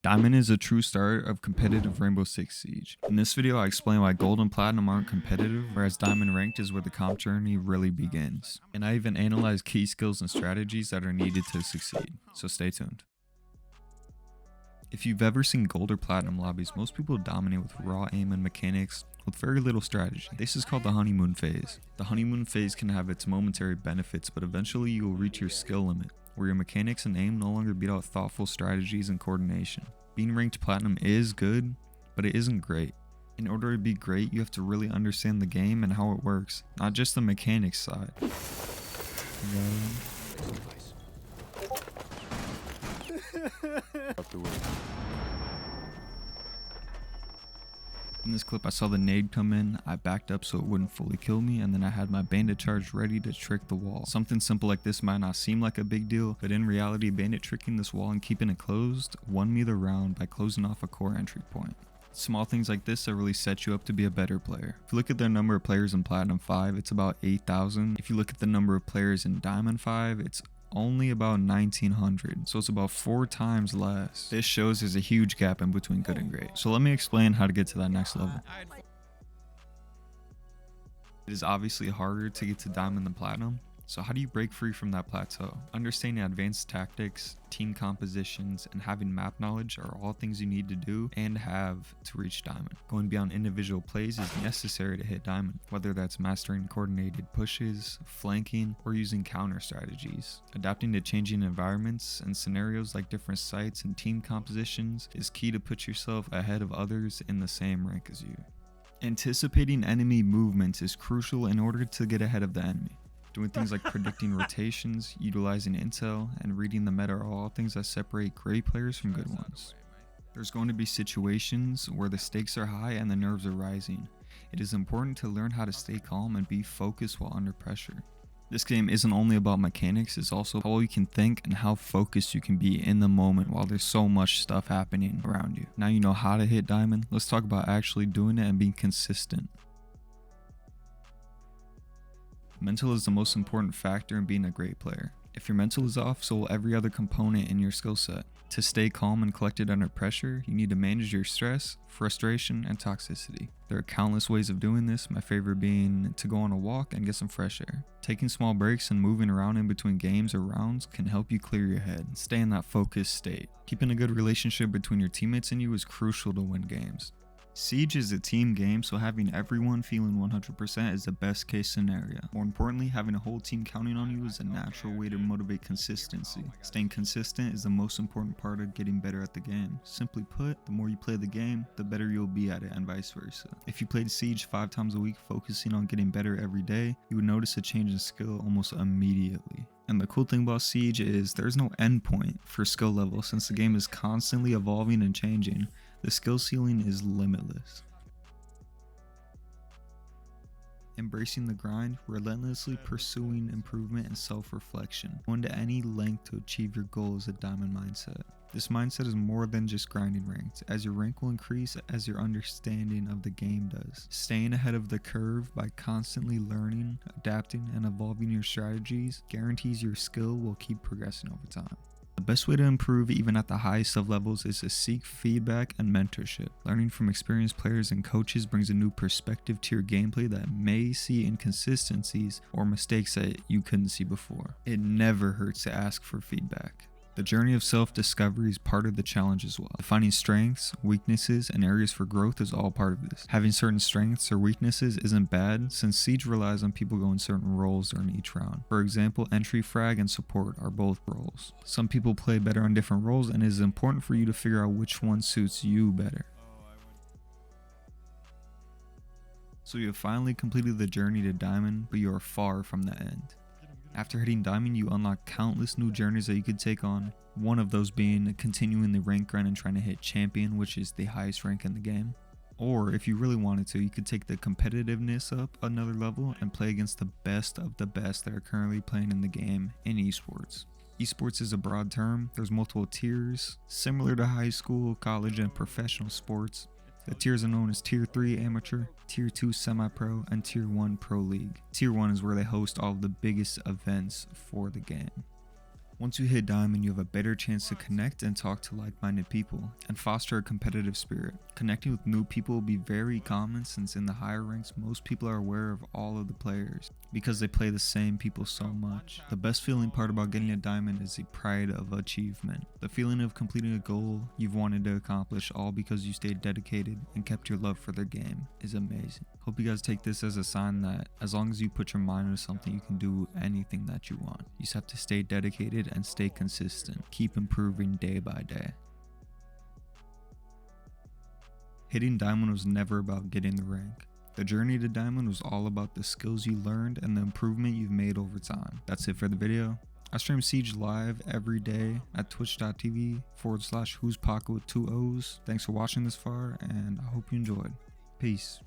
Diamond is a true start of competitive Rainbow Six Siege. In this video, I explain why Gold and Platinum aren't competitive, whereas Diamond Ranked is where the comp journey really begins. And I even analyze key skills and strategies that are needed to succeed, so stay tuned. If you've ever seen Gold or Platinum lobbies, most people dominate with raw aim and mechanics with very little strategy. This is called the honeymoon phase. The honeymoon phase can have its momentary benefits, but eventually you will reach your skill limit, where your mechanics and aim no longer beat out thoughtful strategies and coordination. Being ranked Platinum is good, but it isn't great. In order to be great, you have to really understand the game and how it works, not just the mechanics side. In this clip, I saw the nade come in, I backed up so it wouldn't fully kill me, and then I had my bandit charge ready to trick the wall. Something simple like this might not seem like a big deal, but in reality, bandit tricking this wall and keeping it closed won me the round by closing off a core entry point. Small things like this that really set you up to be a better player. If you look at the number of players in Platinum 5, it's about 8,000. If you look at the number of players in Diamond 5, it's only about 1,900, so it's about 4 times less. This shows there's a huge gap in between good and great. So let me explain how to get to that next level. It is obviously harder to get to Diamond than Platinum. So how do you break free from that plateau? Understanding advanced tactics, team compositions, and having map knowledge are all things you need to do and have to reach Diamond. Going beyond individual plays is necessary to hit Diamond, whether that's mastering coordinated pushes, flanking, or using counter strategies. Adapting to changing environments and scenarios like different sites and team compositions is key to put yourself ahead of others in the same rank as you. Anticipating enemy movements is crucial in order to get ahead of the enemy. Doing things like predicting rotations, utilizing intel, and reading the meta are all things that separate great players from good ones. There's going to be situations where the stakes are high and the nerves are rising. It is important to learn how to stay calm and be focused while under pressure. This game isn't only about mechanics, it's also how you can think and how focused you can be in the moment while there's so much stuff happening around you. Now you know how to hit Diamond, let's talk about actually doing it and being consistent. Mental is the most important factor in being a great player. If your mental is off, so will every other component in your skill set. To stay calm and collected under pressure, you need to manage your stress, frustration, and toxicity. There are countless ways of doing this, my favorite being to go on a walk and get some fresh air. Taking small breaks and moving around in between games or rounds can help you clear your head and stay in that focused state. Keeping a good relationship between your teammates and you is crucial to win games. Siege is a team game, so having everyone feeling 100% is the best case scenario. More importantly, having a whole team counting on you is a natural way to motivate consistency. Staying consistent is the most important part of getting better at the game. Simply put, the more you play the game, the better you'll be at it, and vice versa. If you played Siege 5 times a week focusing on getting better every day, you would notice a change in skill almost immediately. And the cool thing about Siege is there's no endpoint for skill level. Since the game is constantly evolving and changing, the skill ceiling is limitless. Embracing the grind, relentlessly pursuing improvement and self-reflection. Going to any length to achieve your goal is a Diamond mindset. This mindset is more than just grinding ranked, as your rank will increase as your understanding of the game does. Staying ahead of the curve by constantly learning, adapting, and evolving your strategies guarantees your skill will keep progressing over time. The best way to improve even at the highest of levels is to seek feedback and mentorship. Learning from experienced players and coaches brings a new perspective to your gameplay that may see inconsistencies or mistakes that you couldn't see before. It never hurts to ask for feedback. The journey of self-discovery is part of the challenge as well. Defining strengths, weaknesses, and areas for growth is all part of this. Having certain strengths or weaknesses isn't bad, since Siege relies on people going certain roles during each round. For example, entry, frag, and support are both roles. Some people play better on different roles, and it is important for you to figure out which one suits you better. So you have finally completed the journey to Diamond, but you are far from the end. After hitting Diamond, you unlock countless new journeys that you could take on, one of those being continuing the rank grind and trying to hit Champion, which is the highest rank in the game. Or if you really wanted to, you could take the competitiveness up another level and play against the best of the best that are currently playing in the game in esports. Esports is a broad term. There's multiple tiers, similar to high school, college, and professional sports. The tiers are known as Tier 3 Amateur, Tier 2 Semi-Pro, and Tier 1 Pro League. Tier 1 is where they host all of the biggest events for the game. Once you hit Diamond, you have a better chance to connect and talk to like-minded people and foster a competitive spirit. Connecting with new people will be very common since in the higher ranks, most people are aware of all of the players because they play the same people so much. The best feeling part about getting a Diamond is the pride of achievement. The feeling of completing a goal you've wanted to accomplish all because you stayed dedicated and kept your love for their game is amazing. Hope you guys take this as a sign that as long as you put your mind into something, you can do anything that you want. You just have to stay dedicated and stay consistent. Keep improving day by day. Hitting Diamond was never about getting the rank. The journey to Diamond was all about the skills you learned and the improvement you've made over time. That's it for the video. I stream Siege live every day at twitch.tv/whospocket with 2 O's. Thanks for watching this far, and I hope you enjoyed. Peace.